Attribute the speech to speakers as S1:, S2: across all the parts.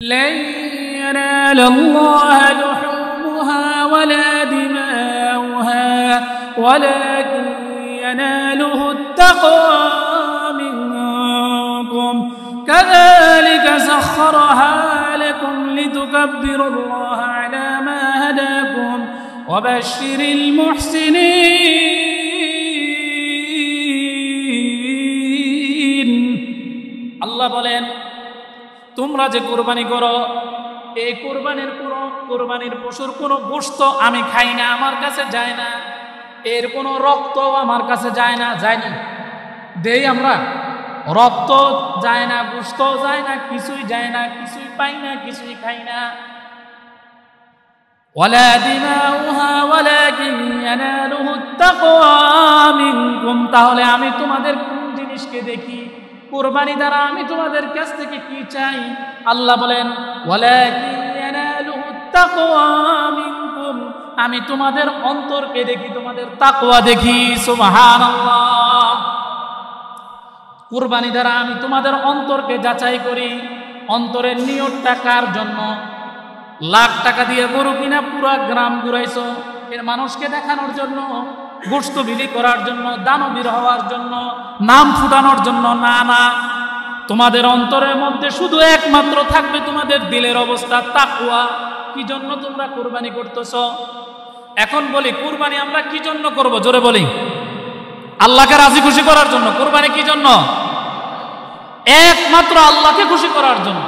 S1: لن ينال الله لحومها ولا دماؤها ولكن يناله التقوى منكم كذلك سخرها لكم لتكبروا الله على ما هداكم وبشر المحسنين الله বলেন তোমরা যে কুরবানি করো এই কুরবানির পশুর কোনো গোশত আমি খাই না, আমার কাছে যায় না, এর কোনো রক্ত আমার কাছে যায় না, যায়নি দেই আমরা, রক্ত যায় না, গোশত যায় না, কিছুই যায় না, কিছুই পাই না, কিছুই খাই না। ওয়ালা দিমাউহা ওয়ালাকিন ইয়ানালুহু আত-তাকওয়া মিনকুম, তাহলে আমি তোমাদের কোন জিনিসকে দেখি? কুরবানি দ্বারা আমি তোমাদের কাছ থেকে কি চাই? আল্লাহ বলেন ওয়ালাকিন ইয়ানালুহু আত-তাকওয়া মিনকুম, আমি তোমাদের অন্তরকে দেখি, তোমাদের তাকওয়া দেখি। সুবহানাল্লাহ। কুরবানি দ্বারা আমি তোমাদের অন্তরকে যাচাই করি। অন্তরের নিয়তটা কার জন্য? লাখ টাকা দিয়ে গরু কিনা পুরা গ্রাম ঘুরাইছো এর মানুষকে দেখানোর জন্য, গোশত বিলি করার জন্য, দানবীর হওয়ার জন্য, নাম ফুটানোর জন্য? না না, তোমাদের অন্তরের মধ্যে শুধু একমাত্র থাকবে তোমাদের দিলের অবস্থা, তাকওয়া। কি জন্য তোমরা কুরবানি করতেছ? এখন বলি কুরবানি আমরা কি জন্য করব? জোরে বলি। আল্লাহকে রাজি খুশি করার জন্য। কুরবানি কি জন্য? একমাত্র আল্লাহকে খুশি করার জন্য।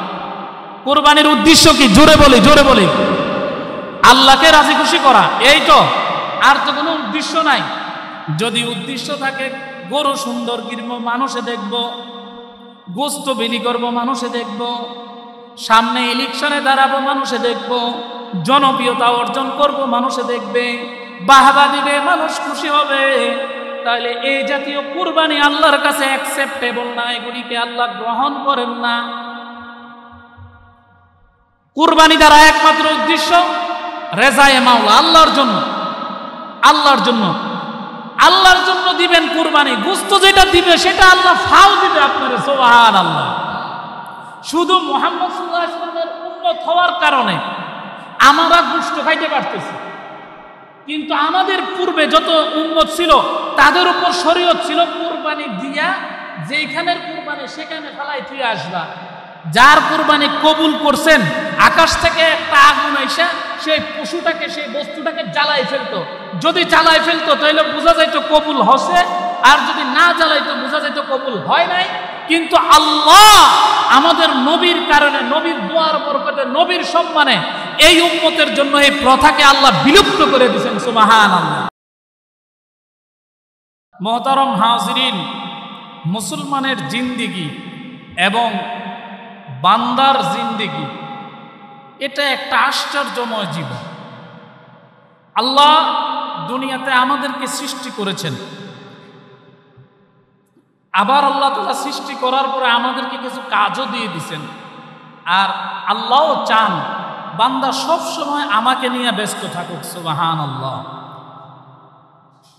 S1: কুরবানির উদ্দেশ্য কি? জোরে বলি, জোরে বলি। আল্লাহকে রাজি খুশি করা, এই তো, আর তো কোনো উদ্দেশ্য নাই। যদি উদ্দেশ্য থাকে গরু সুন্দর কিনবো, মানুষে দেখব, গোশত বিলি করব, মানুষে দেখব, সামনে ইলেকশনে দাঁড়াবো, মানুষে দেখব, জনপ্রিয়তা অর্জন করব, মানুষে দেখবে, বাহবা দিবে, মানুষ খুশি হবে, তাহলে এই জাতীয় কুরবানি আল্লাহর কাছে অ্যাকসেপ্টেবল না, এগুলিকে আল্লাহ গ্রহণ করেন না। কুরবানি দ্বারা একমাত্র উদ্দেশ্য রেজায়ে মাওলা, আল্লাহর জন্য, আল্লাহর জন্য, আল্লাহর জন্য দিবেন কুরবানি। গোশত যেটা দিবে সেটা আল্লাহ ফাও দিবে আপনার। সুবহানাল্লাহ। শুধু মুহাম্মদ সাল্লাল্লাহু আলাইহি ওয়াসাল্লামের উম্মত হওয়ার কারণে আমরা গোশত খাইতে পারতেছি, কিন্তু আমাদের পূর্বে যত উম্মত ছিল তাদের উপর শরীয়ত ছিল কুরবানি দিয়া যেখানের কুরবানি সেখানে ফেলাই তুই আসবা। যার কুরবানি কবুল করছেন, আকাশ থেকে একটা আগুন আইসা সেই পশুটাকে, সেই বস্তুটাকে জ্বালাই ফেলতো। যদি জ্বালাই ফেলতো তাহলে বোঝা যাইতো কবুল হচ্ছে, আর যদি না জ্বালাইতো বোঝা যাইতো কবুল হয় নাই। কিন্তু আল্লাহ আমাদের নবীর কারণে, নবীর দোয়ার বরকতে, নবীর সম্মানে এই উম্মতের জন্য এই প্রথাকে আল্লাহ বিলুপ্ত করে দিয়েছেন। সুবহানাল্লাহ। মুহতারাম হাজিরিন, মুসলমানের জিন্দেগি এবং বান্দার জিন্দেগি এটা একটা আশ্চর্যময় জীবন। আল্লাহ দুনিয়াতে আমাদেরকে সৃষ্টি করেছেন, আবার আল্লাহ তাআলা সৃষ্টি করার পরে আমাদেরকে কিছু কাজও দিয়ে দিয়েছেন। আর আল্লাহও চান বান্দা সব সময় আমাকে নিয়ে ব্যস্ত থাকুক। সুবহানাল্লাহ।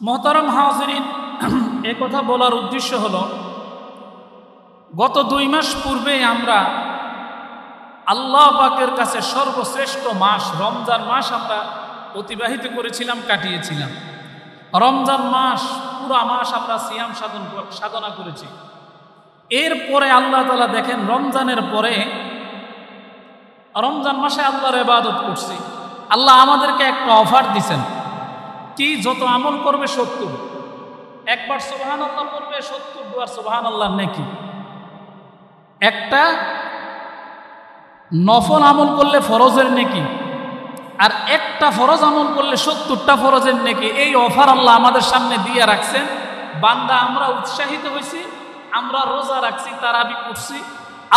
S1: মুহতারাম হাজিরিন, এই কথা বলার উদ্দেশ্য হলো, গত 2 মাস পূর্বে আমরা আল্লাহ পাকের কাছে সর্বশ্রেষ্ঠ মাস রমজান মাস আমরা অতিবাহিত করেছিলাম, কাটিয়েছিলাম। রমজান মাস, পুরা মাস আমরা সিয়াম সাধনা করেছি। এরপরে আল্লাহ তাআলা দেখেন, রমজানের পরে রমজান মাসে আল্লাহর ইবাদত করছি। আল্লাহ আমাদেরকে একটা অফার দিছেন, কি? যত আমল করবে 70, একবার সুবহানাল্লাহ করবে 70 বার সুবহানাল্লাহ নেকি। একটা নফল আমল করলে ফরজের নেকি, আর একটা ফরজ আমল করলে 70টা ফরজের নেকি। এই অফার আল্লাহ আমাদের সামনে দিয়ে রাখছেন। বান্দা আমরা উৎসাহিত হয়েছি, আমরা রোজা রাখছি, তারাবি করছি,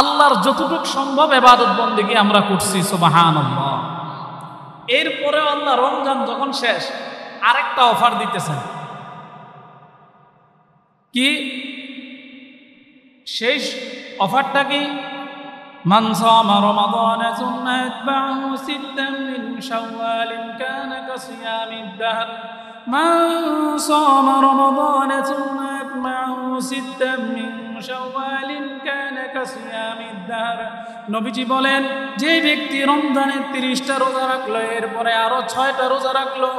S1: আল্লাহর যতটুকু সম্ভব ইবাদত বন্দেগী আমরা করছি। সুবহানাল্লাহ। এরপরে আল্লাহ রমজান যখন শেষ, আরেকটা অফার দিতেছেন। কি সেই অফারটা? কি? মান সামা রমাদান সুম্মা আতবাহু সিত্তান মিন শাওয়ালিন কানা কাসিয়ামিদ দাহর। মান সামা রমাদান সুম্মা আতবাহু সিত্তান মিন شوال كان كصيام الدهر নবীজি বলেন যে ব্যক্তি রমজানের 30টা রোজা রাখলো এরপরে আরো 6টা রোজা রাখলো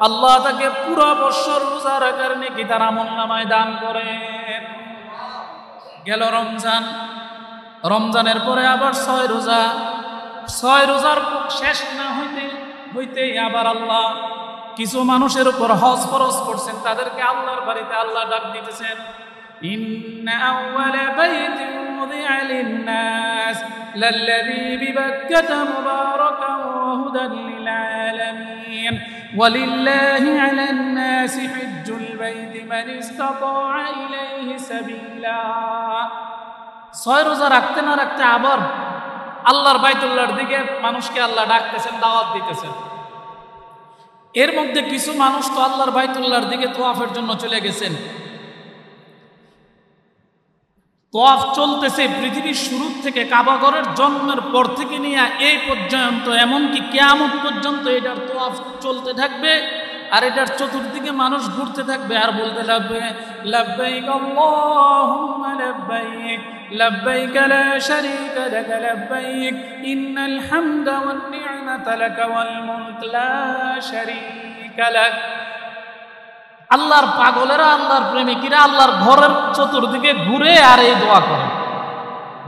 S1: আল্লাহ তাকে পুরো বছর রোজা রাখার নেকি তার আমলনামায় দান করেন। গেল রমজান, রমজানের পরে আবার 6 রোজা, 6 রোজার শেষ না হইতেই আবার আল্লাহ কিছু মানুষের উপর হজ ফরজ করছেন, তাদেরকে আল্লাহর বাড়িতে আল্লাহ ডাক দিতেছেন। ইন্না আউওয়ালা বাইতিন উযিআ লিন-নাস লাল্লাযী বিবাক্কাতা মুবারাকান ওয়া হুদান লিল আলামিন ওয়ালিল্লাহি আলান-নাসি হিজ্জুল বাইতি মান ইসতাতাআ ইলাইহি সাবিলা। 6 রোজা রাখতে না রাখতে আবার আল্লাহর বাইতুল্লাহর দিকে মানুষকে আল্লাহ ডাকতেছেন, দাওয়াত দিতেছেন। এর মধ্যে কিছু মানুষ তো আল্লাহর বাইতুল্লাহর দিকে তোয়াফের জন্য চলে গেছেন। তোয়াফ চলতেছে পৃথিবীর শুরু থেকে, কাবা ঘরের জন্মের পর থেকে নিয়ে এই পর্যন্ত, এমনকি কিয়ামত পর্যন্ত এটার তোয়াফ চলতে থাকবে। আর এটার চতুর্দিকে মানুষ ঘুরতে থাকবে আর বলতে থাকবে লাব্বাইক আল্লাহুম্মা লাব্বাইক লাব্বাইক লা শারীকা লাক লাব্বাইক ইন্নাল হামদা ওয়ান নি'মাতা লাক ওয়াল মুলক লা শারীকা লাক। আল্লাহর পাগলেরা, আল্লাহর প্রেমিকেরা আল্লাহর ঘরের চতুর্দিকে ঘুরে আর এই দোয়া করে,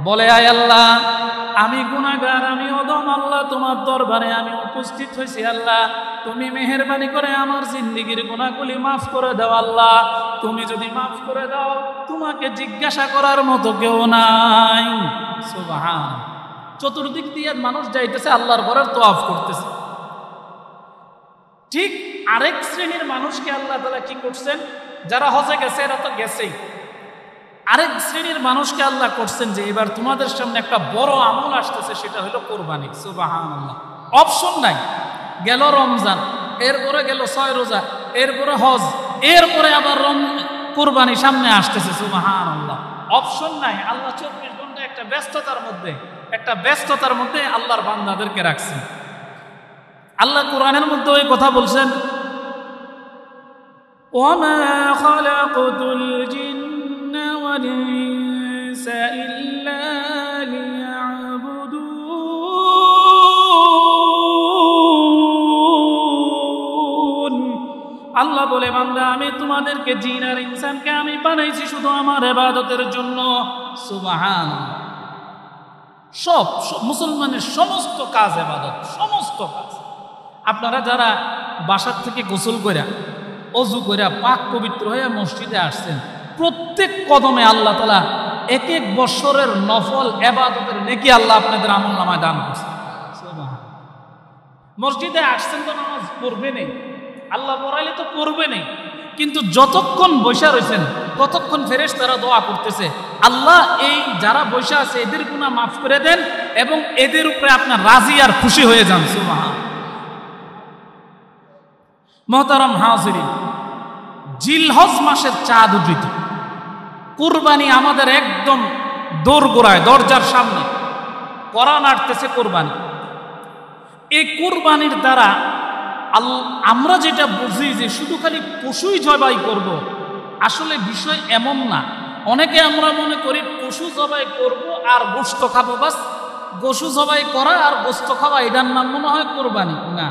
S1: বলে আয় আল্লাহ আমি গুনাহগার, আমি অদম, আল্লাহ তোমার দরবারে আমি উপস্থিত হয়েছি, আল্লাহ তুমি মেহেরবানি করে আমার জিন্দেগির গুনাহগুলি মাফ করে দাও। আল্লাহ তুমি যদি মাফ করে দাও তোমাকে জিজ্ঞাসা করার মতো কেউ নাই। সুবহান। চতুর্দিক দিয়ে মানুষ যাইতেছে আল্লাহর ঘরের তোয়াফ করতেছে। ঠিক আরেক শ্রেণীর মানুষকে আল্লাহ তাআলা কি করছেন, যারা হজে গেছে এরা তো গেছেই, আরেক শ্রেণীর মানুষকে আল্লাহ করছেন যে এবার তোমাদের সামনে একটা বড় আমল আসতেছে, সেটা হলো কোরবানি। সুবহানাল্লাহ। অপশন নাই। গেল রমজান, এরপরে গেল 6 রোজা, এরপরে হজ, এরপরে আবার কোরবানি সামনে আসতেছে। সুবহানাল্লাহ। অপশন নাই। আল্লাহ 24 ঘন্টা একটা ব্যস্ততার মধ্যে আল্লাহর বান্দাদেরকে রাখছেন। আল্লাহ কোরআনের মধ্যে ওই কথা বলছেন, ওয়ামা খালাকুতুল জিন্না ওয়াল ইনসা ইল্লা লিয়াবুদুন। আল্লাহ বলে বান্দা আমি তোমাদেরকে জিন আর ইনসানকে আমি বানাইছি শুধু আমার ইবাদতের জন্য। সুবহানাল্লাহ। সব মুসলমানের সমস্ত কাজ ইবাদত, সমস্ত কাজ। আপনারা যারা বাসার থেকে গোসল কইরা অজু কইরা পাক পবিত্র হয়ে মসজিদে আসছেন, প্রত্যেক কদমে আল্লাহ তাআলা এক এক বছরের নফল ইবাদতের নেকি আল্লাহ আপনাদের আমলনামায় দান করছে। সুবহানাল্লাহ। মসজিদে আসছেন তো নামাজ পড়বে নেই, আল্লাহ পড়াইলে তো পড়বে নেই, কিন্তু যতক্ষণ বসা রয়েছেন ততক্ষণ ফেরেশতারা দোয়া করতেছে, আল্লাহ এই যারা বসা আছে এদের গুনাহ মাফ করে দেন এবং এদের উপরে আপনার রাজি আর খুশি হয়ে যান। সুবহানাল্লাহ। মুহতারাম হাজিরিন, জিলহজ মাসের চাঁদ উদিত, কুরবানি আমাদের একদম দোরগোড়ায়, দরজার সামনে করা নাড়তেছে কোরবানি। এই কোরবানির দ্বারা আমরা যেটা বুঝি যে শুধু খালি পশুই জবাই করব, আসলে বিষয় এমন না। অনেকে আমরা মনে করি পশু জবাই করব আর গোশত খাবো, বাস পশু জবাই করা আর গোশত খাওয়া এটার নাম মনে হয় কোরবানি। না,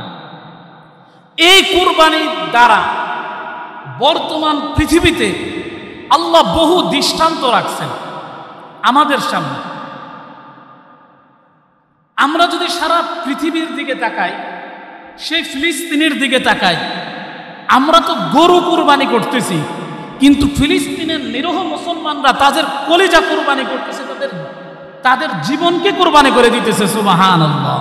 S1: এই কোরবানির দ্বারা বর্তমান পৃথিবীতে আল্লাহ বহু দৃষ্টান্ত রাখছেন আমাদের সামনে। আমরা যদি সারা পৃথিবীর দিকে তাকাই, সেই ফিলিস্তিনের দিকে তাকাই, আমরা তো গরু কুরবানি করতেছি, কিন্তু ফিলিস্তিনের নিরহ মুসলমানরা তাদের কলিজা কুরবানি করতেছে, তাদের জীবনকে কুরবানি করে দিতেছে। সুবহানাল্লাহ।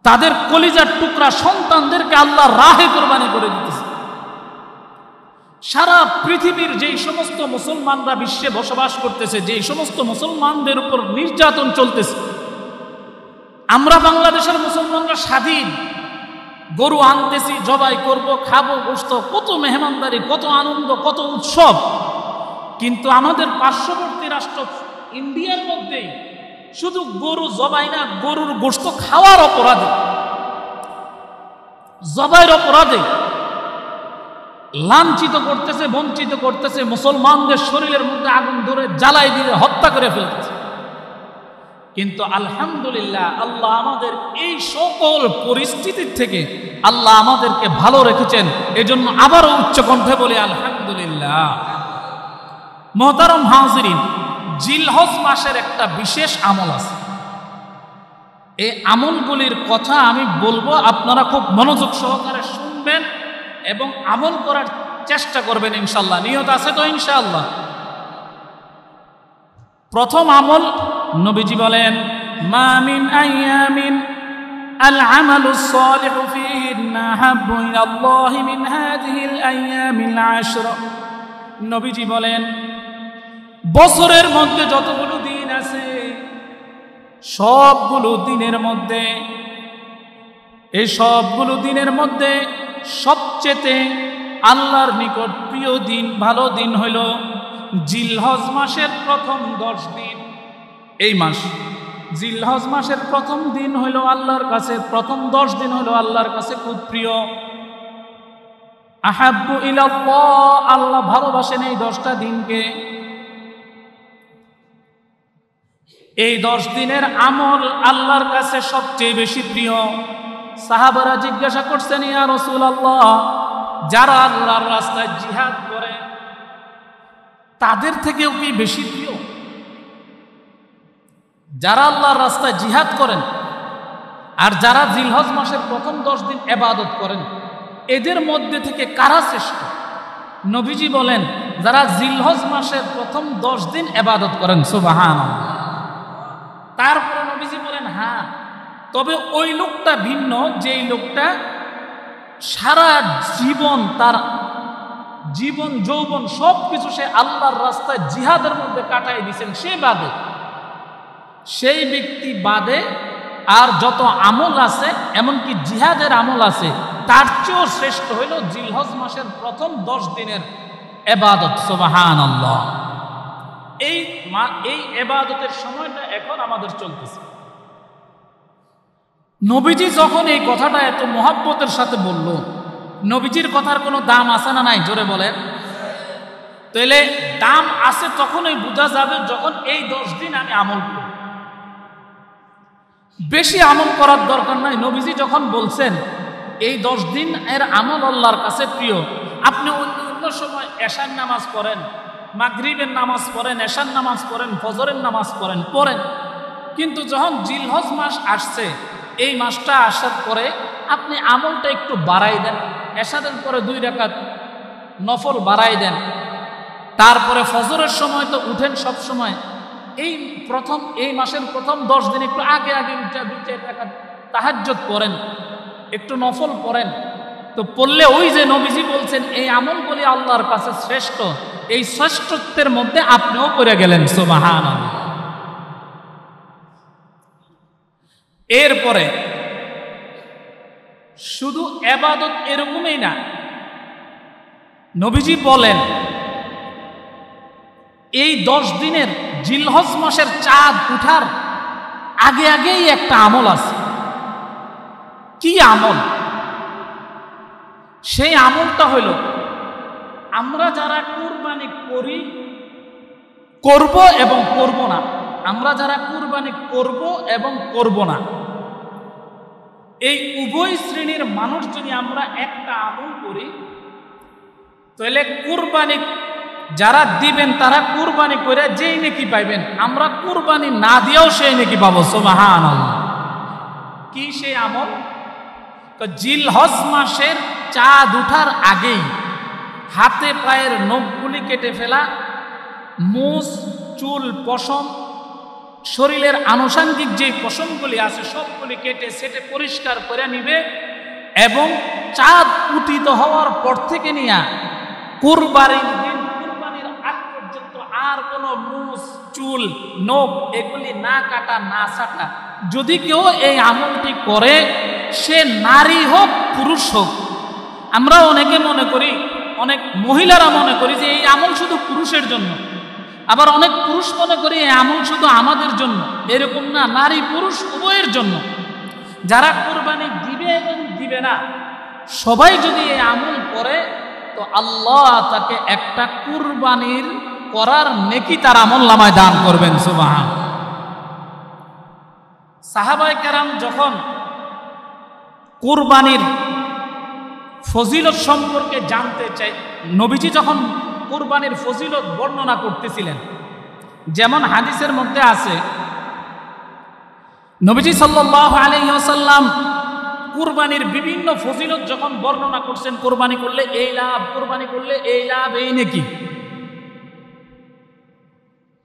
S1: তাদের কলিজার টুকরা সন্তানদেরকে আল্লাহর রাহে কুরবানি করে দিতেছে। সারা পৃথিবীর যেই সমস্ত মুসলমানরা বিশ্বে বসবাস করতেছে, যেই সমস্ত মুসলমানদের উপর নির্যাতন চলতেছে, আমরা বাংলাদেশের মুসলমানরা স্বাধীন, গরু আনতেছি, জবাই করব, খাবো গোশত, কত মেহমানদারি, কত আনন্দ, কত উৎসব। কিন্তু আমাদের পার্শ্ববর্তী রাষ্ট্র ইন্ডিয়ার মধ্যেই শুধু গরু জবাই না, গরুর গোশত খাওয়ার অপরাধে, জবাইয়ের অপরাধে লাঞ্ছিত করতেছে, বঞ্চিত করতেছে, মুসলমানদের শরীরের মধ্যে আগুন ধরে জ্বালাই দিয়ে হত্যা করে ফেলতেছে। কিন্তু আলহামদুলিল্লাহ, আল্লাহ আমাদের এই সকল পরিস্থিতির থেকে আল্লাহ আমাদেরকে ভালো রেখেছেন। এজন্য আবারও উচ্চ কণ্ঠে বলি আলহামদুলিল্লাহ। মুহতারাম হাজিরিন, জিলহজ মাসের একটা বিশেষ আমল আছে। এই আমলগুলির কথা আমি বলবো, আপনারা খুব মনোযোগ সহকারে শুনবেন এবং আমল করার চেষ্টা করবেন ইনশাআল্লাহ। নিয়ত আছে তো ইনশাআল্লাহ? প্রথম আমল, নবীজি বলেন, মা মিন আইয়ামিন আল আমালুস সালিহু ফিহিন্না আহাব্বু ইলাল্লাহি মিন হাযিহিল আইয়ামিল আশরা। নবীজি বলেন, বছরের মধ্যে যতগুলো দিন আছে, সবগুলো দিনের মধ্যে, এই সবগুলো দিনের মধ্যে সবচেয়ে আল্লাহর নিকট প্রিয় দিন, ভালো দিন হইল জিলহজ মাসের প্রথম 10 দিন। এই মাস জিলহজ মাসের প্রথম দিন হইল আল্লাহর কাছে, প্রথম 10 দিন হইল আল্লাহর কাছে খুব প্রিয়। আহাব্বু ইলাল্লাহ, আল্লাহ ভালোবাসেন এই 10টা দিনকে। এই 10 দিনের আমল আল্লাহর কাছে সবচেয়ে বেশি প্রিয়। সাহাবারা জিজ্ঞাসা করছেন, ইয়া রাসূলুল্লাহ, যারা আল্লাহর রাস্তায় জিহাদ করে তাদের থেকেও কি বেশি প্রিয়? যারা আল্লাহর রাস্তায় জিহাদ করেন আর যারা জিলহজ মাসের প্রথম 10 দিন ইবাদত করেন, এদের মধ্যে থেকে কারা শ্রেষ্ঠ? নবীজি বলেন, যারা জিলহজ মাসের প্রথম 10 দিন ইবাদত করেন। সুবহানাল্লাহ। তারপরে নবীজি বলেন, হ্যাঁ, তবে ওই লোকটা ভিন্ন, যেই লোকটা সারা জীবন, তার জীবন যৌবন সবকিছু সে আল্লাহর রাস্তায় জিহাদের মধ্যে কাটাই দিয়েছেন, সে বাদে, সেই ব্যক্তি বাদে আর যত আমল আছে, এমনকি জিহাদের আমল আছে, তার চেয়েও শ্রেষ্ঠ হইল জিলহজ মাসের প্রথম 10 দিনের ইবাদত। সুবহানাল্লাহ। এই ইবাদতের সময়টা এখন আমাদের চলতেছে। নবীজি যখন এই কথাটা এত মহব্বতের সাথে বলল, নবীজির কথার কোনো দাম আছে না নাই? জোরে বলেন। তাহলে দাম আছে তখনই বোঝা যাবে যখন এই 10 দিন আমি আমল করি। বেশি আমল করার দরকার নাই। নবীজি যখন বলছেন এই 10 দিন এর আমল আল্লাহর কাছে প্রিয়, আপনি অন্য সময় এশার নামাজ পড়েন, মাগরিবের নামাজ পড়েন, এশার নামাজ পড়েন, ফজরের নামাজ পড়েন, কিন্তু যখন জিলহজ মাস আসছে, এই মাসটা আসার পরে আপনি আমলটা একটু বাড়াই দেন। এশারের পরে 2 রাকাত নফল বাড়াই দেন। তারপরে ফজরের সময় তো উঠেন সব সময়, এই মাসের প্রথম 10 দিন একটু আগে উঠে 2-4 রাকাত তাহাজ্জুদ পড়েন, একটু নফল পড়েন। তো পড়লে ওই যে নবীজি বলছেন এই আমলগুলি আল্লাহর কাছে শ্রেষ্ঠ, এই শ্রেষ্ঠত্বের মধ্যে আপনিও পড়ে গেলেন। সুবহানাল্লাহ। এরপরে শুধু ইবাদত এরকমই না, নবীজি বলেন এই 10 দিনের জিলহজ মাসের চাঁদ উঠার আগেই একটা আমল আছে। কি আমল? সেই আমলটা হইল, আমরা যারা কুরবানি করব এবং করব না, আমরা যারা কুরবানি করব এবং করব না, এই উভয় শ্রেণীর মানুষ যদি আমরা একটা আমল করি, তাহলে কুরবানি যারা দিবেন তারা কুরবানি করে যেই নেকি পাইবেন, আমরা কুরবানি না দিয়েও সেই নেকি পাবো। সুবহানাল্লাহ। কি সেই আমল? তো জিলহজ মাসের চাঁদ উঠার আগেই হাতে পায়ের নখগুলি কেটে ফেলা, মুছ, চুল, পশম, শরীরের আনুষঙ্গিক যে পশমগুলি আছে সবগুলি কেটে সেটে পরিষ্কার করে নিবে এবং চাঁদ উদিত হওয়ার পর থেকে নিয়ে কুরবানির দিন, কুরবানির আগ পর্যন্ত আর কোনো মুছ, চুল, নখ এগুলি না কাটা, না ছাটা। যদি কেউ এই আমলটি করে, সে নারী হোক পুরুষ হোক, আমরা অনেকে মনে করি, অনেক মহিলারা মনে করি যে এই আমল শুধু পুরুষের জন্য, আবার অনেক পুরুষ মনে করি এই আমল শুধু আমাদের জন্য। এরকম না, নারী পুরুষ উভয়ের জন্য। যারা কুরবানি দিবে এবং দিবে না, সবাই যদি এই আমল করে, তো আল্লাহ তাকে একটা কুরবানির করার নেকি তার আমলনামায় দান করবেন। সুবহান। সাহাবায়ে কেরাম যখন কুরবানির ফজিলত সম্পর্কে জানতে চাই, নবীজি যখন কুরবানির ফজিলত বর্ণনা করতেছিলেন, যেমন হাদিসের মধ্যে আছে, নবীজি সাল্লাল্লাহু আলাইহি ওয়াসাল্লাম কুরবানির বিভিন্ন ফজিলত যখন বর্ণনা করছেন, কুরবানি করলে এই লাভ, কুরবানি করলে এই লাভ, এই নেকি।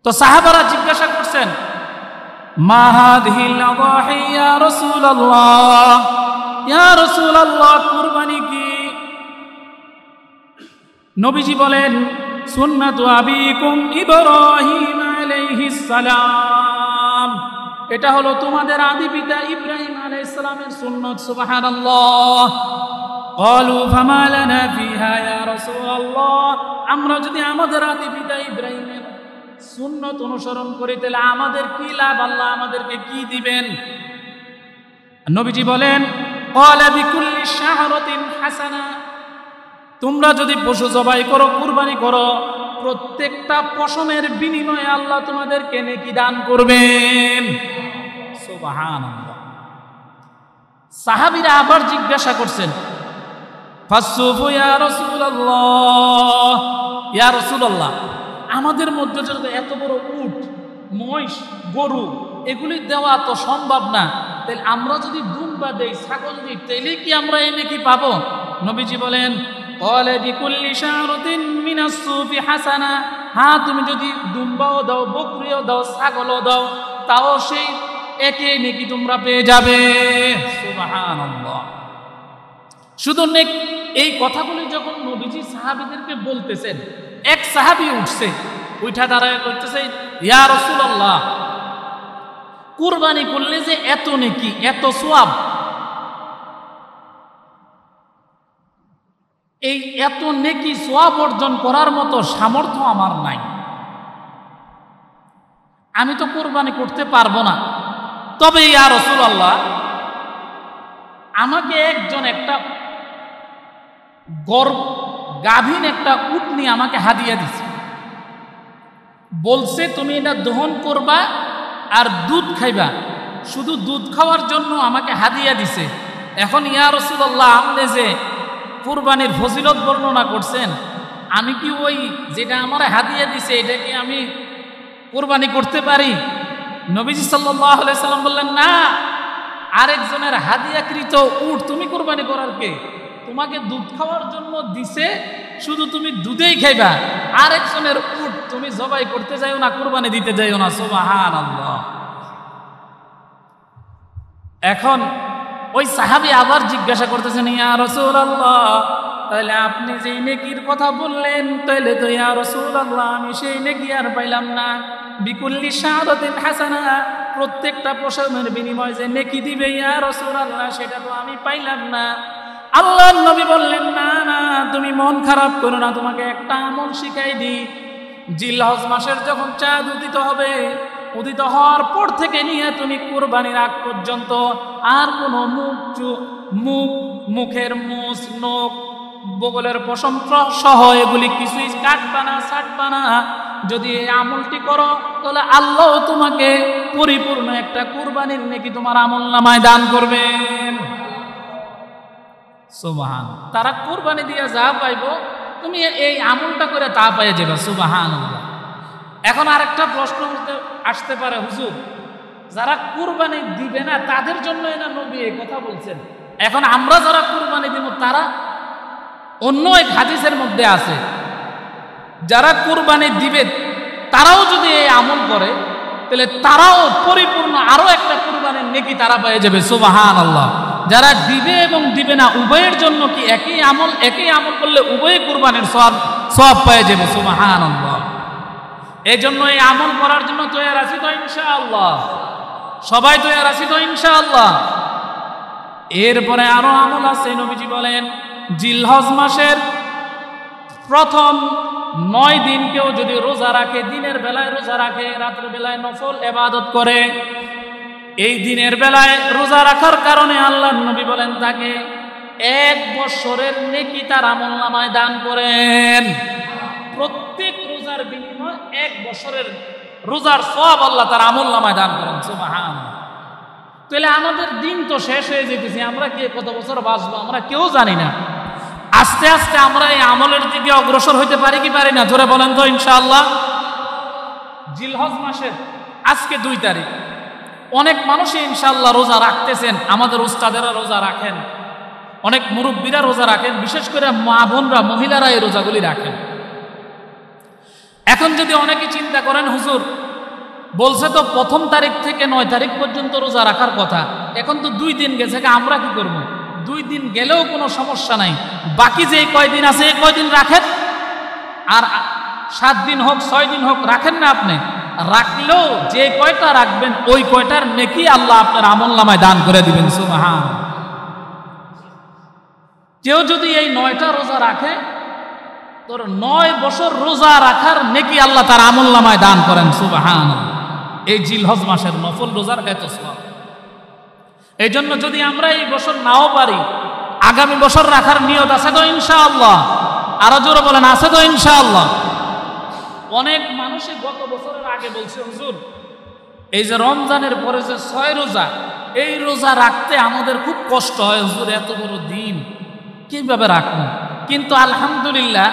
S1: তো সাহাবারা জিজ্ঞাসা করছেন, মা হাযিহিল আযাহি ইয়া রাসূলুল্লাহ, ইয়া রাসূলুল্লাহ কুরবানি কি? নবীজি বলেন, সুন্নাতু আবিকুম ইব্রাহিম আলাইহিস সালাম, এটা হলো তোমাদের আদি পিতা ইব্রাহিম আলাইহিস সালামের সুন্নাত। সুবহানাল্লাহ। ক্বালু ফামা লানা ফিহা ইয়া রাসূলুল্লাহ, আমরা যদি আমাদের আদি পিতা ইব্রাহিমের সুন্নাত অনুসরণ করি তাহলে আমাদের কি লাভ, আল্লাহ আমাদেরকে কি দিবেন? নবীজি বলেন, ক্বালা বিকুল্লি শাহরাতিন হাসানা, তোমরা যদি পশু জবাই করো, কুরবানি করো, প্রত্যেকটা পশমের বিনিময়ে আল্লাহ তোমাদেরকে নেকি দান করবেন। সুবহানাল্লাহ। সাহাবীরা আবার জিজ্ঞাসা করছেন, ফাসসুফু ইয়া রাসূলুল্লাহ, ইয়া রাসূলুল্লাহ আমাদের মধ্যে যদি এত বড় উট, মহিষ, গরু এগুলি দেওয়া তো সম্ভব না, তাহলে আমরা যদি দুম্বা দেই, ছাগল দিই, তাহলে কি আমরা এই নেকি পাবো? নবীজি বলেন, ক্বালা বিকুল্লি শাহরাতিন মিনাস সুফি হাসানা, হ্যাঁ তুমি যদি দুম্বাও দাও, বকরিও দাও, ছাগলও দাও, তাও সেই একই নেকি তোমরা পেয়ে যাবে। সুবহানাল্লাহ। শুধু নেকি, এই কথাগুলি যখন নবীজি সাহাবীদেরকে বলতেছেন, এক সাহাবী উঠছে, উঠা দাঁড়ায় করতেছে, ইয়া রাসূলুল্লাহ কুরবানি করলে যে এত নেকি, এত সওয়াব, এই এত নেকি সওয়াব অর্জন করার মতো সামর্থ্য আমার নাই, আমি তো কুরবানি করতে পারবো না। তবে ইয়া রাসূলুল্লাহ আমাকে একজন একটা গাভীন একটা উট নিয়ে আমাকে হাদিয়া দিছে, বলছে তুমি এটা দহন করবা আর দুধ খাইবা, শুধু দুধ খাওয়ার জন্য আমাকে হাদিয়া দিছে। এখন ইয়া রাসূলুল্লাহ আপনি যে কুরবানির ফজিলত বর্ণনা করছেন, আমি কি ওই যেটা আমার হাদিয়া দিছে এটা কি আমি কুরবানি করতে পারি? নবীজি সাল্লাল্লাহু আলাইহি সাল্লাম বললেন, না, আরেকজনের হাদিয়াকৃত উট তুমি কুরবানি করার কে? তোমাকে দুধ খাওয়ার জন্য দিছে, শুধু তুমি দুধেই খাইবা, আরেকজনের উট তুমি জবাই করতে যাইও না, কুরবানি দিতে যাইও না। সুবহানাল্লাহ। এখন ওই সাহাবী আবার জিজ্ঞাসা করতেছেন, ইয়া রাসূলুল্লাহ তাহলে আপনি যেই নেকির কথা বললেন, তাহলে তো ইয়া রাসূলুল্লাহ আমি সেই নেকি আর পাইলাম না। বিকুল্লি শাহরাতিন হাসানা, প্রত্যেকটা পশমের বিনিময়ে যে নেকি দিবে ইয়া রাসূলুল্লাহ সেটা তো আমি পাইলাম না। আল্লাহর নবী বললেন, না না তুমি মন খারাপ করো না, তোমাকে একটা আমল শিখাই দিই। জিলহজ মাসের যখন চাঁদ উদিত হবে, উদিত হওয়ার পর থেকে নিয়ে তুমি কুরবানির আগ পর্যন্ত আর কোনো মুখের মুছ, নখ, বগলের পশম সহ এগুলি কিছুই কাটবা না, ছাড়বা না। যদি এই আমলটি করো তাহলে আল্লাহ তোমাকে পরিপূর্ণ একটা কুরবানির নেকি তোমার আমলনামায় দান করবেন। সুবহান। তারা কুরবানি দিয়ে যা পাইবো তুমি এই আমলটা করে তা পেয়ে যাবে। সুবহানাল্লাহ। এখন আরেকটা প্রশ্ন আসতে পারে, হুজুর যারা কুরবানি দিবে না তাদের জন্য না নবী এই কথা বলছেন, এখন আমরা যারা কুরবানি দিব তারা, অন্য এক হাদিসের মধ্যে আছে যারা কুরবানি দিবে তারাও যদি এই আমল করে তাহলে তারাও পরিপূর্ণ আরো একটা কুরবানির নেকি তারা পেয়ে যাবে। সুবহানাল্লাহ। যারা দিবে এবং দিবে না উভয়ের জন্য কি একই আমল করলে উভয়ে কুরবানির সওয়াব পেয়ে যাবে। সুবহানাল্লাহ। এই জন্য এই আমল করার জন্য তৈরি আছি তো ইনশাআল্লাহ, সবাই তৈরি আছি তো ইনশাআল্লাহ। এরপরে আরো আমল আছে। নবীজি বলেন, জিলহজ মাসের প্রথম 9 দিন কেউ যদি রোজা রাখে, দিনের বেলায় রোজা রাখে, রাতের বেলায় নফল ইবাদত করে, এই দিনের বেলায় রোজা রাখার কারণে আল্লাহর নবী বলেন তাকে 1 বছরের নেকি তার আমলনামায় দান করেন। প্রত্যেক রোজার বিনিময়ে 1 বছরের রোজার সওয়াব আল্লাহ তার আমলনামায় দান করেন। সুবহানাল্লাহ। তাহলে আমাদের দিন তো শেষ হয়ে যেতেছে, আমরা কে কত বছর বাঁচবো আমরা কেউ জানি না। আস্তে আস্তে আমরা এই আমলের দিকে অগ্রসর হইতে পারি কি পারি না? জোরে বলেন তো ইনশাআল্লাহ। জিলহজ মাসের আজকে 2 তারিখ। অনেক মানুষই ইনশাআল্লাহ রোজা রাখতেছেন, আমাদের উস্তাদেরা রোজা রাখেন, অনেক মুরব্বীরা রোজা রাখেন, বিশেষ করে মা বোনরা মহিলারা এই রোজাগুলি রাখেন। এখন যদি অনেকে চিন্তা করেন, হুজুর বলছে তো 1 তারিখ থেকে 9 তারিখ পর্যন্ত রোজা রাখার কথা, এখন তো 2 দিন গেছে, আমরা কি করব? 2 দিন গেলেও কোনো সমস্যা নাই, বাকি যে কয়দিন আছে এই কয়দিন রাখেন, আর 7 দিন হোক 6 দিন হোক রাখেন না। আপনি রাখলেও যে কয়টা রাখবেন ওই কয়টার নেকি আল্লাহ আপনার আমলনামায় দান করে দিবেন। সুবহান। কেউ যদি এই 9টা রোজা রাখে, তোর 9 বছর রোজা রাখার নেকি আল্লাহ তার আমলনামায় দান করেন। সুবহান। এই জিলহজ মাসের নফল রোজার এত সওয়াব। এই জন্য যদি আমরা এই বছর নাও পারি, আগামী বছর রাখার নিয়ত আছে তো ইনশাআল্লাহ? আরো জোরে বলেন, আছে তো ইনশাআল্লাহ? অনেক মানুষই গত বছরের আগে বলছে, হুজুর এই যে রমজানের পরে যে 6 রোজা, এই রোজা রাখতে আমাদের খুব কষ্ট হয় হুজুর, এত বড় দিন কিভাবে রাখবো? কিন্তু আলহামদুলিল্লাহ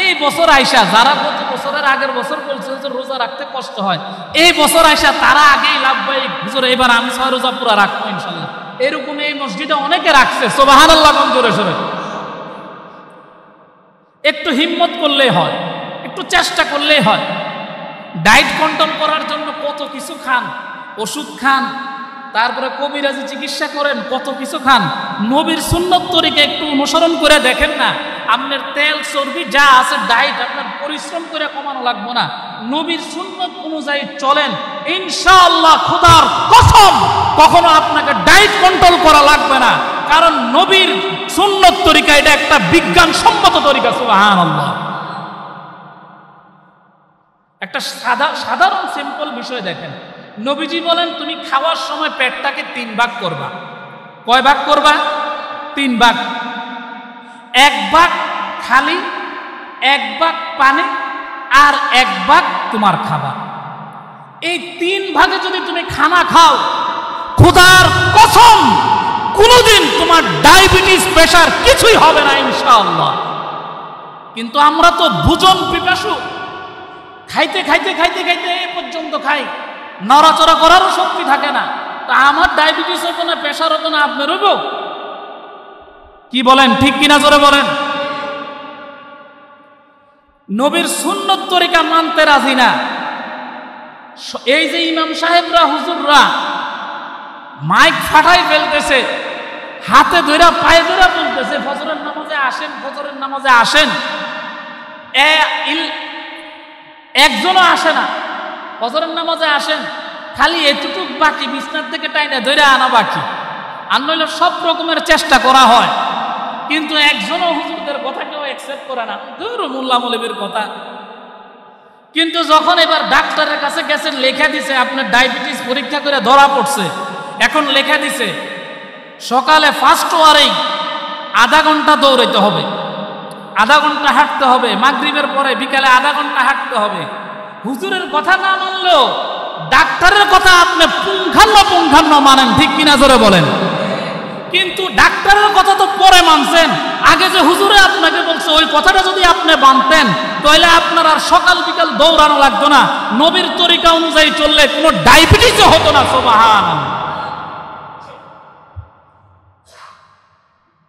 S1: এই বছর আইসা যারা গত বছরের আগের বছর বলছে হুজুর রোজা রাখতে কষ্ট হয়, এই বছর আইসা তারা আগেই লাভবাহিক, হুজুর এবার আমি 6 রোজা পুরা রাখবো ইনশাআল্লাহ। এরকম এই মসজিদে অনেকে রাখছে। সুবহানাল্লাহ। কোন জোরে সরে। একটু হিম্মত করলেই হয়, একটু চেষ্টা করলেই হয়। ডায়েট কন্ট্রোল করার জন্য কত কিছু খান, ওষুধ খান, তারপরে কবিরাজি চিকিৎসা করেন, কত কিছু খান। নবীর সুন্নত তরিকা একটু অনুসরণ করে দেখেন না, আপনার তেল চর্বি যা আছে ডায়েট আপনার পরিশ্রম করে কমানো লাগবে না। নবীর সুন্নত অনুযায়ী চলেন, ইনশাআল্লাহ খোদার কসম কখনো আপনাকে ডায়েট কন্ট্রোল করা লাগবে না, কারণ নবীর সুন্নত তরিকা এটা একটা বিজ্ঞানসম্মত তরিকা। সুবহানাল্লাহ। একটা সাধারণ সিম্পল বিষয় দেখেন, নবীজি বলেন তুমি খাওয়ার সময় পেটটাকে 3 ভাগ করবা। কয় ভাগ করবা? 3 ভাগ। 1 ভাগ খালি, 1 ভাগ পানি, আর 1 ভাগ তোমার খাবার। এই 3 ভাগে যদি তুমি খানা খাও, খোদার কসম কোনোদিন তোমার ডায়াবেটিস প্রেসার কিছুই হবে না ইনশাআল্লাহ। কিন্তু আমরা তো ভোজন পিপাসু, খাইতে খাইতে খাইতে খাইতে এই পর্যন্ত খাই, নড়াচড়া করারও শক্তি থাকে না। তা আমার ডায়াবেটিস হতো না, প্রেসার হতো না, আপনার হইব? কি বলেন, ঠিক কিনা জোরে বলেন? নবীর সুন্নত তরিকা মানতে রাজি না। এই যে ইমাম সাহেবরা হুজুররা মাইক ফাটাই ফেলতেছে, হাতে ধরে পায়ে ধরে বলতেছে ফজরের নামাজে আসেন, ফজরের নামাজে আসেন। একজনও আসে না, ফজরের নামাজে আসেন, খালি এতটুক বাকি বিছনার থেকে টাইনে ধরে আনা বাকি, আর নইলে সব রকমের চেষ্টা করা হয়, কিন্তু একজনও হুজুরদের কথা কেউ অ্যাকসেপ্ট করে না। ধুর মোল্লা মৌলবীর কথা। কিন্তু যখন এবার ডাক্তারের কাছে গেছেন, লেখা দিছে আপনার ডায়াবেটিস পরীক্ষা করে ধরা পড়ছে, এখন লেখা দিছে সকালে ফার্স্ট ওয়ারেই আধা ঘন্টা দৌড়াইতে হবে, আধা ঘন্টা হাঁটতে হবে, মাগরিবের পরে বিকালে আধা ঘন্টা হাঁটতে হবে। হুজুরের কথা না মানলেও ডাক্তারের কথা আপনি পুঙ্খান্ন মানেন, ঠিক কিনা জোরে বলেন? কিন্তু ডাক্তারের কথা তো পরে মানছেন, আগে যে হুজুরে আপনাকে বলছে ওই কথাটা যদি আপনি মানতেন তাহলে আপনার আর সকাল বিকাল দৌড়ানো লাগতো না, নবীর তরিকা অনুযায়ী চললে কোনো ডায়াবেটিসও হতো না। সুবহানাল্লাহ।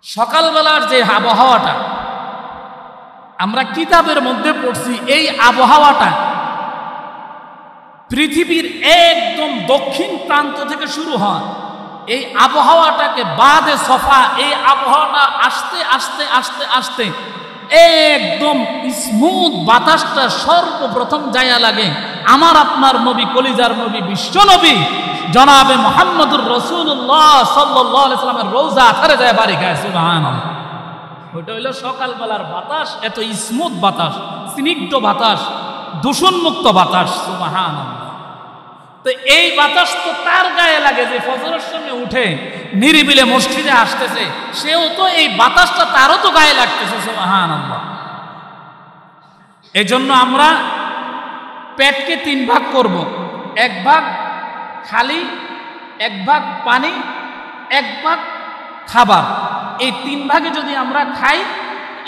S1: সকালবেলার যে আবহাওয়াটা আমরা কিতাবের মধ্যে পড়ছি, এই আবহাওয়াটা পৃথিবীর একদম দক্ষিণ প্রান্ত থেকে শুরু হয়। এই আবহাওয়াটাকে বাদে সফা, এই আবহাওয়াটা আস্তে আস্তে আস্তে আস্তে একদম স্মুথ বাতাসটা সর্বপ্রথম যাইয়া লাগে আমার আপনার নবী, কলিজার নবী, বিশ্ব নবী জনাবে মুহাম্মদুর রাসূলুল্লাহ সাল্লাল্লাহু আলাইহি সাল্লামের রওজা আথারে যায় বাড়ি খায়। সুবহানাল্লাহ। ওইটা হইল সকালবেলার বাতাস, এত স্মুথ বাতাস, স্নিগ্ধ বাতাস, দূষণমুক্ত বাতাস। সুবহানাল্লাহ। তো এই বাতাস তো তার গায়ে লাগে যে ফজরের সময় উঠে নিরিবিলে মসজিদে আসতেছে, সেও তো এই বাতাসটা তারও তো গায়ে লাগতেছে। সুবহানাল্লাহ। এই জন্য আমরা পেটকে 3 ভাগ করব, 1 ভাগ খালি, 1 ভাগ পানি, 1 ভাগ খাবার। এই 3 ভাগে যদি আমরা খাই,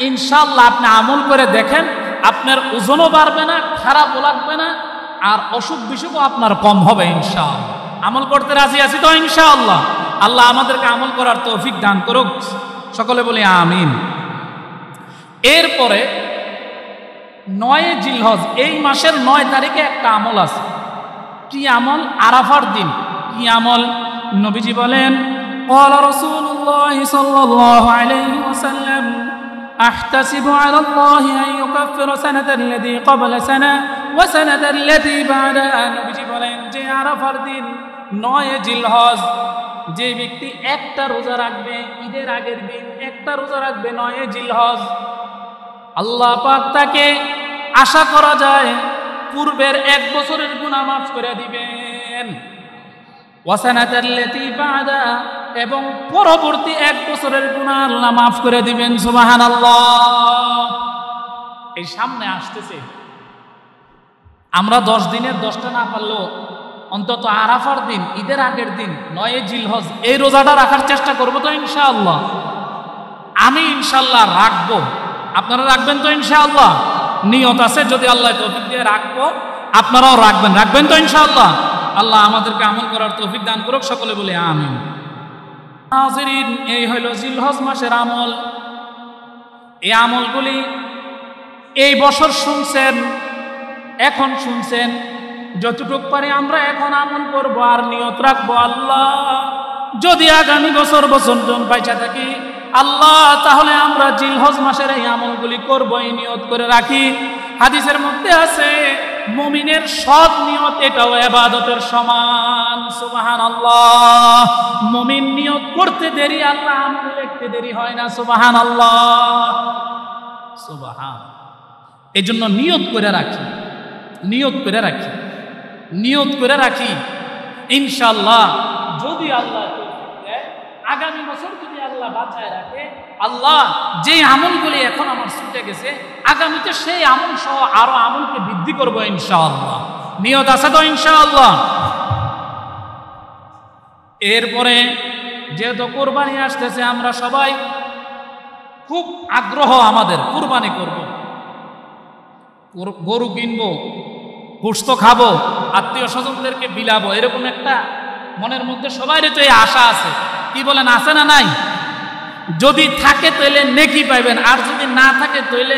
S1: ইনশাআল্লাহ আপনি আমল করে দেখেন, আপনার ওজনও বাড়বে না, খারাপও লাগবে না, আর অসুখ বিসুখও আপনার কম হবে ইনশাআল্লাহ। আমল করতে রাজি আছি তো ইনশাআল্লাহ? আল্লাহ আমাদেরকে আমল করার তৌফিক দান করুক, সকলে বলি আমিন। এরপরে 9 জিলহজ, এই মাসের 9 তারিখে একটা আমল আছে। কি আমল? আরাফার দিন। কি আমল? নবীজি বলেন, قال رسول الله صلى الله عليه وسلم أحتسب على الله أن يكفر سنة الذي قبل سنة وسنة التي بعدها। নবীজি বলেন যে আরাফার দিন 9 জিলহজ যে ব্যক্তি একটা রোজা রাখবে, ঈদের আগের দিন একটা রোজা রাখবে 9 জিলহজ, আল্লাহ পাক তাকে আশা করা যায় পূর্বের 1 বছরের গুনাহ মাফ করে দিবেন। ওয়াসানাতাল্লাতী বা'দা, এবং পরবর্তী 1 বছরের গুনাহ আল্লাহ মাফ করে দিবেন। সুবহানাল্লাহ। এই সামনে আসতেছে, আমরা 10 দিনের 10টা না পারলেও অন্তত আরাফার দিন, ঈদের আগের দিন 9 জিলহজ এই রোজাটা রাখার চেষ্টা করব তো ইনশাআল্লাহ। আমি ইনশাআল্লাহ রাখবো, আপনারা রাখবেন তো ইনশাআল্লাহ? নিয়ত আছে, যদি আল্লাহ তৌফিক দিয়ে রাখবো, আপনারাও রাখবেন তো ইনশাআল্লাহ? আল্লাহ আমাদেরকে আমল করার তৌফিক দান করুক, সকলে বলে আমিন। হাজিরিন, এই হইল জিলহজ মাসের আমল। এই আমলগুলি এই বছর শুনছেন, এখন শুনছেন, যতটুক পারে আমরা এখন আমল করব আর নিয়ত রাখবো, আল্লাহ যদি আগামী বছর জন বাইচা থাকি আল্লাহ, তাহলে আমরা জিলহজ মাসের এই আমলগুলি করব, এই নিয়ত করে রাখি। হাদিসের মধ্যে আছে মুমিনের সৎ নিয়ত এটাও ইবাদতের সমান। সুবহানাল্লাহ। মুমিন নিয়ত করতে দেরি, আল্লাহ আমল লিখতে দেরি হয় না। সুবহানাল্লাহ, সুবহান। এজন্য নিয়ত করে রাখি, নিয়ত করে রাখি, নিয়ত করে রাখি। ইনশাআল্লাহ যদি আল্লাহ তৌফিক দেয়, আগামী বছর যদি আল্লাহ বাঁচায় রাখে, আল্লাহ যে আমলগুলি এখন আমার ছুটে গেছে, আগামীতে সেই আমল সহ আরো আমলকে বৃদ্ধি করবো ইনশাআল্লাহ। নিয়ত আছে তো ইনশাআল্লাহ? এরপরে যেহেতু কোরবানি আসতেছে, আমরা সবাই খুব আগ্রহ আমাদের কোরবানি করব, গরু কিনবো, গোশত খাবো, আত্মীয় স্বজনদেরকে বিলাবো, এরকম একটা মনের মধ্যে সবারই তো এই আশা আছে। কি বলেন, আছে না নাই? যদি থাকে তাহলে নেকি পাইবেন, আর যদি না থাকে তাহলে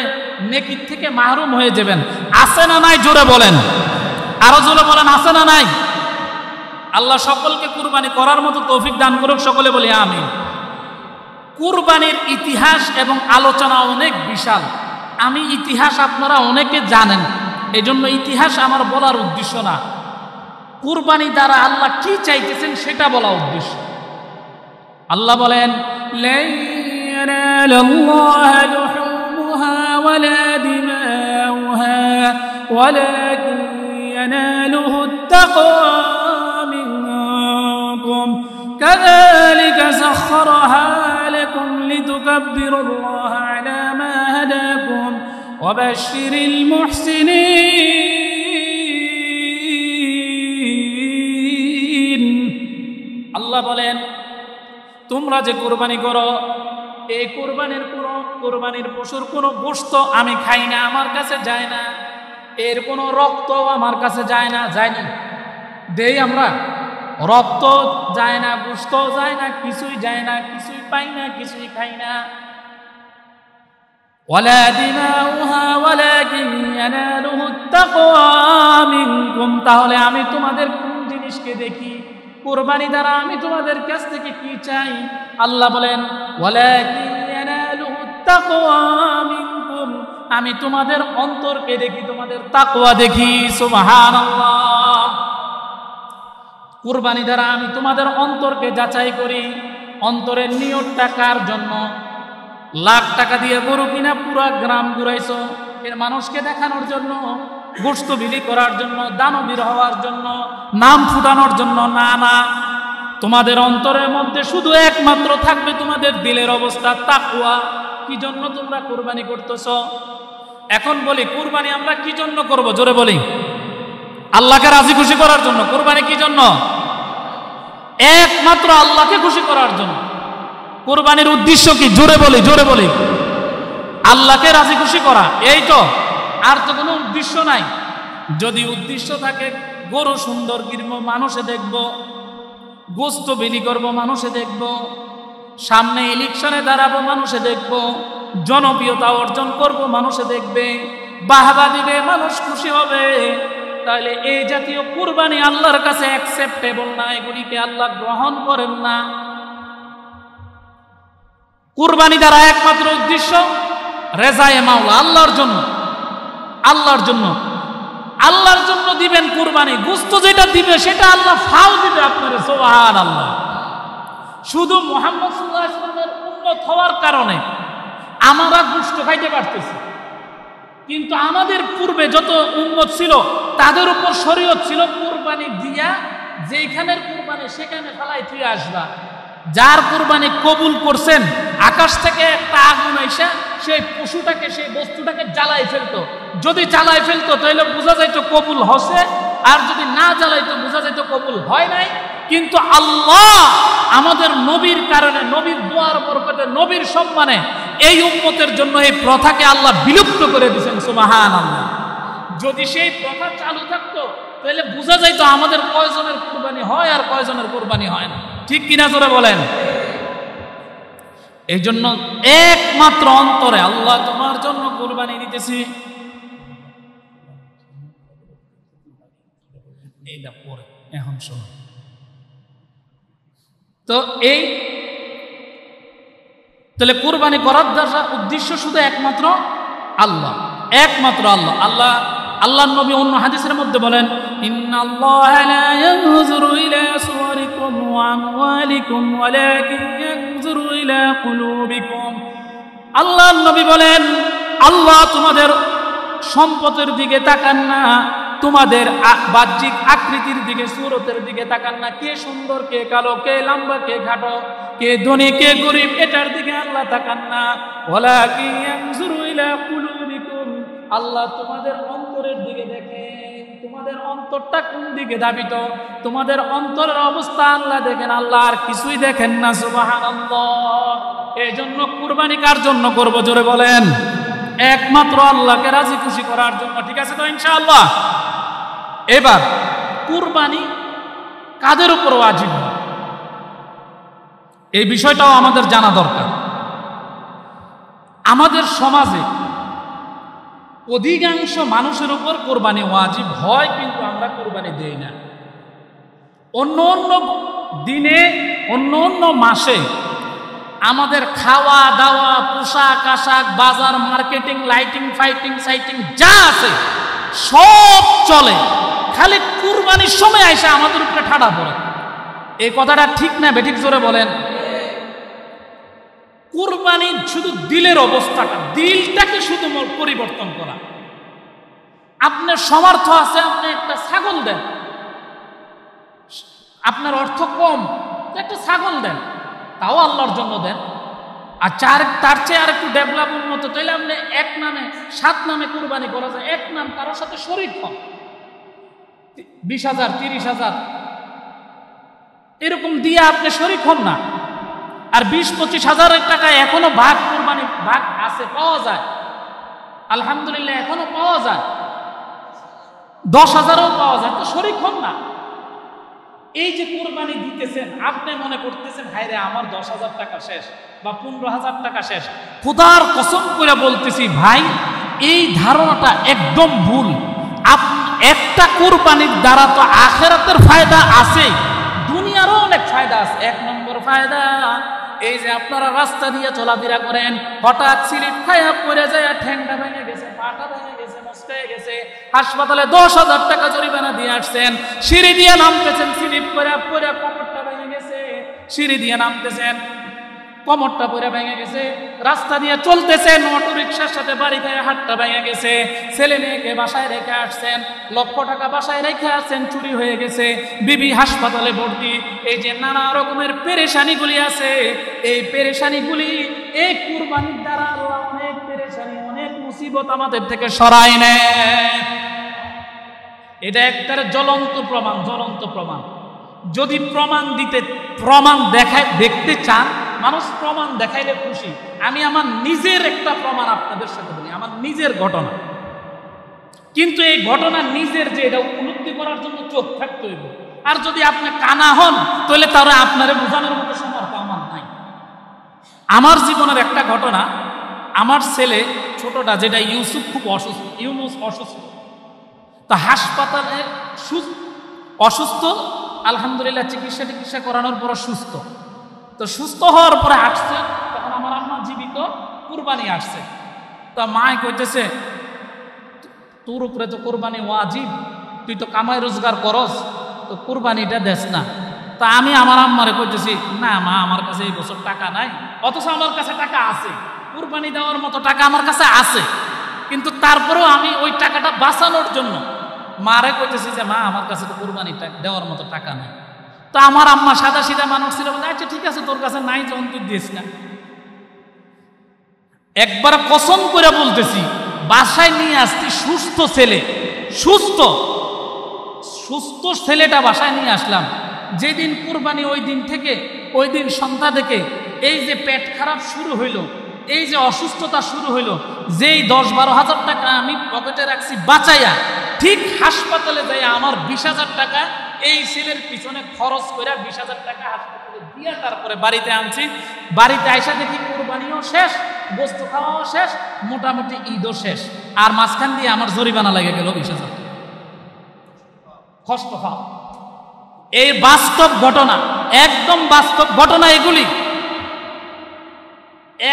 S1: নেকির থেকে মাহরুম হয়ে যাবেন। আছে না নাই? জোরে বলেন, আরো জোরে বলেন, আছে না নাই? আল্লাহ সকলকে কুরবানি করার মতো তৌফিক দান করুক, সকলে বলি আমিন। কুরবানির ইতিহাস এবং আলোচনা অনেক বিশাল। আমি ইতিহাস আপনারা অনেকে জানেন, এজন্য ইতিহাস আমার বলার উদ্দেশ্য না। কুরবানি দ্বারা আল্লাহ কি চাইতেছেন সেটা বলা উদ্দেশ্য। আল্লাহ বলেন, লা ইয়ানালাল্লাহু লুহুমুহা ওয়ালা দিমাউহা ওয়ালাকিন ইয়ানালুহুত তাকওয়া মিনকুম কাযালিকা সাখখারাহা লাকুম লিতুকাব্বিরুল্লাহা আলা মা হাদাকুম ওয়া বাশশিরিল মুহসিনিন। আল্লাহ বলেন, তোমরা যে কোরবানি করো, এই কোরবানির পশুর কোনো গোশত আমি খাই না, আমার কাছে যায় না, এর কোনো রক্ত আমার কাছে যায় না, যায়নি দেই আমরা, রক্ত যায় না, গোশত যায় না, কিছুই যায় না, কিছুই পাই না, কিছুই খাই না। ওয়ালা দিমাউহা ওয়ালাকিন ইয়ানালুহুত তাকওয়া মিনকুম। তাহলে আমি তোমাদের কোন জিনিসকে দেখি? কুরবানি দ্বারা আমি তোমাদের কাছ থেকে কি চাই? আল্লাহ বলেন, ওয়ালাকিন ইয়ানালুহুত তাকওয়া মিনকুম, আমি তোমাদের অন্তরকে দেখি, তোমাদের তাকওয়া দেখি। সুবহানাল্লাহ। কুরবানি দ্বারা আমি তোমাদের অন্তরকে যাচাই করি। অন্তরের নিয়তটা কার জন্য? লাখ টাকা দিয়ে গরু কিনা পুরা গ্রাম ঘুরাইছো, এর মানুষকে দেখানোর জন্য, গোশত বিলি করার জন্য, দানবীর হওয়ার জন্য, নাম ফুটানোর জন্য, না না, তোমাদের অন্তরের মধ্যে শুধু একমাত্র থাকবে তোমাদের দিলের অবস্থা তাকওয়া। কি জন্য তোমরা কুরবানি করতেছ? এখন বলি, কুরবানি আমরা কি জন্য করব? জোরে বলি, আল্লাহকে রাজি খুশি করার জন্য। কুরবানি কি জন্য? একমাত্র আল্লাহকে খুশি করার জন্য। কুরবানির উদ্দেশ্য কি? জোরে বলি, জোরে বলি, আল্লাহকে রাজি খুশি করা, এই তো, আর তো কোনো উদ্দেশ্য নাই। যদি উদ্দেশ্য থাকে, গরু সুন্দর কিনবো, মানুষে দেখব, গোস্ত বিলি করব, মানুষে দেখব, সামনে ইলেকশনে দাঁড়াবো, মানুষে দেখব, জনপ্রিয়তা অর্জন করব, মানুষে দেখবে, বাহবা দিবে, মানুষ খুশি হবে, তাহলে এই জাতীয় কুরবানি আল্লাহর কাছে অ্যাকসেপ্টেবল না, এগুলিকে আল্লাহ গ্রহণ করেন না। কুরবানি দ্বারা একমাত্র উদ্দেশ্য রেজায়ে মাওলা, আল্লাহর জন্য, আল্লাহর জন্য, আল্লাহর জন্য দিবেন কুরবানি। গোশত যেটা দিবে সেটা আল্লাহ ফাও দিবে আপনার, সুবহানাল্লাহ। শুধু মুহাম্মদ সাল্লাল্লাহু আলাইহি ওয়াসাল্লামের উম্মত হওয়ার কারণে আমরা গোশত খাইতে পারতেছি, কিন্তু আমাদের পূর্বে যত উম্মত ছিল তাদের উপর শরীয়ত ছিল কুরবানি দিয়া যেখানের কুরবানি সেখানে ফেলাই তুই আসবা। যার কুরবানি কবুল করছেন, আকাশ থেকে একটা আগুন এসে সেই পশুটাকে, সেই বস্তুটাকে জ্বালাই ফেলতো। যদি জ্বালাই ফেলতো তাহলে বোঝা যাইতো কবুল হচ্ছে, আর যদি না জ্বালাইতো বোঝা যাইতো কবুল হয় নাই। কিন্তু আল্লাহ আমাদের নবীর কারণে, নবীর দোয়ার বরকতে, নবীর সম্মানে এই উম্মতের জন্য এই প্রথাকে আল্লাহ বিলুপ্ত করে দিয়েছেন, সুবহানাল্লাহ। যদি সেই প্রথা চালু থাকতো তাহলে বোঝা যাইতো আমাদের কয়জনের কুরবানি হয় আর কয়জনের কুরবানি হয় না। ঠিক কিনা জোরে বলেন? এই জন্য একমাত্র অন্তরে আল্লাহ তোমার জন্য কুরবানি দিতেছি, এইটা পরে, এখন শোনো তো। এই তাহলে কুরবানি করার দ্বারা উদ্দেশ্য শুধু একমাত্র আল্লাহ, একমাত্র আল্লাহ। আল্লাহ, আল্লাহর নবী অন্য হাদিসের মধ্যে বলেন, ইন্নাল্লাহা লা ইয়ানজুরু ইলা সুওয়ারিকুম ওয়া আমওয়ালিকুম ওয়ালাকিন ইয়ানজুরু ইলা কুলুবিকুম। আল্লাহর নবী বলেন, আল্লাহ তোমাদের সম্পদের দিকে তাকান না, তোমাদের বাহ্যিক আকৃতির দিকে, সুরতের দিকে তাকান না। কে সুন্দর, কে কালো, কে লম্বা, কে খাটো, কে ধনী, কে গরিব, এটার দিকে আল্লাহ তাকান না। ওয়ালাকিন ইয়ানজুরু ইলা কুলুবিকুম, আল্লাহ তোমাদের অন্তরের দিকে দেখেন। তোমাদের অন্তরটা কোন দিকে ধাবিত, তোমাদের অন্তরের অবস্থা আল্লাহ দেখেন, আল্লাহ আর কিছুই দেখেন না, সুবহানাল্লাহ। এই জন্য কুরবানি কার জন্য করব? জোরে বলেন, একমাত্র আল্লাহকে রাজি খুশি করার জন্য। ঠিক আছে তো ইনশাআল্লাহ? এবার কুরবানি কাদের উপর ওয়াজিব, এই বিষয়টাও আমাদের জানা দরকার। আমাদের সমাজে অধিকাংশ মানুষের উপর কোরবানি ওয়াজিব হয়, কিন্তু আমরা কোরবানি দেই না। অন্য অন্য দিনে, অন্য অন্য মাসে আমাদের খাওয়া দাওয়া, পোশাক আশাক, বাজার, মার্কেটিং, লাইটিং, ফাইটিং, সাইটিং যা আছে সব চলে, খালি কুরবানির সময় এসে আমাদের উপরে ঠাডা পড়ে। এই কথাটা ঠিক না বেঠিক? জোরে বলেন। কুরবানি শুধু দিলের অবস্থাটা, দিলটাকে শুধু পরিবর্তন করা। আপনার সমর্থ আছে, আপনি একটা ছাগল দেন, আপনার অর্থ কম, একটা ছাগল দেন, তাও আল্লাহর জন্য দেন। আর তার চেয়ে আর একটু ডেভেলপ উন্নত, তাহলে আপনি এক নামে 7 নামে কুরবানি করা যায়, এক নাম কারোর সাথে শরীক হন, 20,000 30,000 এরকম দিয়ে আপনি শরীক হন না। আর 20-25 হাজারের টাকা এখনো ভাগ, কুরবানি ভাগ আছে, পাওয়া যায়, আলহামদুলিল্লাহ এখনো পাওয়া যায়, 10,000ও পাওয়া যায়, তো শরীক হন না। এই যে কুরবানি দিতেছেন, আপনি মনে করতেছেন হায়রে আমার 10,000 টাকা শেষ বা 15,000 টাকা শেষ। খোদার কসম করে বলতেছি ভাই, এই ধারণাটা একদম ভুল। একটা কুরবানির দ্বারা তো আখিরাতের ফায়দা আছে, দুনিয়ারও অনেক ফায়দা আছে। 1 নম্বর ফায়দা, এই যে আপনারা রাস্তা দিয়ে চলাফেরা করেন, হঠাৎ স্লিপ খায়া পড়ে যায়, ঠ্যাংটা ভেঙে গেছে, পাটা ভেঙে গেছে, নষ্ট হয়ে গেছে, হাসপাতালে 10,000 টাকা জরিমানা দিয়ে আসছেন, সিঁড়ি দিয়ে নামতেছেন, স্লিপ করে পড়ে কোমরটা ভেঙে গেছে, সিঁড়ি দিয়ে নামতেছেন, কোমরটা পরে ভেঙে গেছে, রাস্তা দিয়ে চলতেছেন, অটো রিক্সার সাথে বাড়ি খায় হাতটা ভেঙে গেছে, ছেলে মেয়েকে বাসায় রেখে আসছেন, লক্ষ টাকা বাসায় রেখে আসছেন, চুরি হয়ে গেছে, বিবি হাসপাতালে ভর্তি। এই যে নানা রকমের পেরেশানিগুলি আছে, এই পেরেশানিগুলি এই কুরবানির দ্বারা আল্লাহ অনেক পেরেশানি, অনেক মুসিবত আমাদের থেকে সরায় নেয়। এটা একটা জ্বলন্ত প্রমাণ, জ্বলন্ত প্রমাণ। যদি প্রমাণ দেখতে চান, মানুষ প্রমাণ দেখাইলে খুশি। আমি আমার নিজের একটা প্রমাণ আপনাদের সাথে বলি, আমার নিজের ঘটনা। কিন্তু এই ঘটনা নিজের যে, এটা উপলব্ধি করার জন্য চোখ থাকতে হইব। আর যদি আপনি কানা হন, তাহলে তারা আপনারে বোঝানোর মতো সমর্থ আমার নাই। আমার জীবনের একটা ঘটনা, আমার ছেলে ছোটটা, যেটা ইউসুফ, খুব অসুস্থ, ইউনুস অসুস্থ, তা হাসপাতালে অসুস্থ, আলহামদুলিল্লাহ চিকিৎসা করানোর পর সুস্থ। তো সুস্থ হওয়ার পরে আসছে, তখন আমার আম্মা জীবিত, কুরবানি আসছে। তা মায় কইতেছে, তোর উপরে তো কোরবানি ওয়াজিব, তুই তো কামাই রোজগার করস, তো কুরবানিটা দেস না। তা আমি আমার আম্মারে কইতেছি, না মা, আমার কাছে এই বছর টাকা নাই, অথচ আমার কাছে টাকা আছে, কুরবানি দেওয়ার মতো টাকা আমার কাছে আছে, কিন্তু তারপরেও আমি ওই টাকাটা বাঁচানোর জন্য মারে কইতেছি যে, মা আমার কাছে তো কুরবানি দেওয়ার মতো টাকা নাই। তো আমার আম্মা সাদা সিধা মানুষ ছিল, আচ্ছা ঠিক আছে, তোর কাছে নাই যখন তুই দিস না। একবার কসম করে বলতেছি, বাসায় নিয়ে আসছি সুস্থ ছেলে, সুস্থ ছেলেটা বাসায় নিয়ে আসলাম। যেদিন কুরবানি, ওই দিন সন্ধ্যা থেকে এই যে পেট খারাপ শুরু হইল, এই যে অসুস্থতা শুরু হইল, যেই 10-12 হাজার টাকা আমি পকেটে রাখছি বাঁচাইয়া, ঠিক হাসপাতালে যাই আমার 20,000 টাকা এই ছেলের পিছনে খরচ করে 20,000 টাকা হাসপাতালে দিয়ে তারপরে বাড়িতে আনছি। বাড়িতে আইসা দেখি কুরবানিও শেষ, গোস্ত খাওয়াও শেষ, মোটামুটি ঈদও শেষ, আর মাঝখান দিয়ে আমার জরিমানা লেগে গেল 20,000 কষ্ট খাওয়া। এই বাস্তব ঘটনা, একদম বাস্তব ঘটনা এগুলি,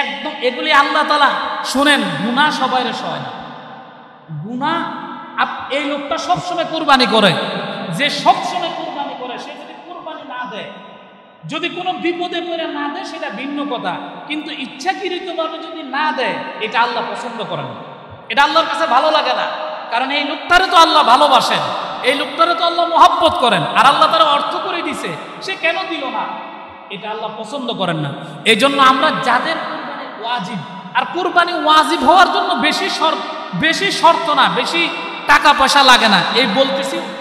S1: একদম এগুলি আল্লাহ তাআলা শুনেন। গুনাহ সবাইরে সয় না, গুনাহ এই লোকটা সবসময় কুরবানি করে, যে সবসময় কুরবানি করে, সে যদি কুরবানি না দেয়, যদি কোনো বিপদে পড়ে না দেয়, সেটা ভিন্ন কথা, কিন্তু ইচ্ছাকৃতভাবে যদি না দেয়, এটা আল্লাহ পছন্দ করেন না, এটা আল্লাহর কাছে ভালো লাগে না। কারণ এই লোকটারে তো আল্লাহ ভালোবাসেন, এই লোকটারে তো আল্লাহ মহব্বত করেন, আর আল্লাহ তারা অর্থ করে দিছে, সে কেন দিল না, এটা আল্লাহ পছন্দ করেন না। এই জন্য আমরা যাদের কুরবানি ওয়াজিব, আর কুরবানি ওয়াজিব হওয়ার জন্য বেশি শর্ত না, বেশি টাকা পয়সা লাগে না, এই বলতেছি।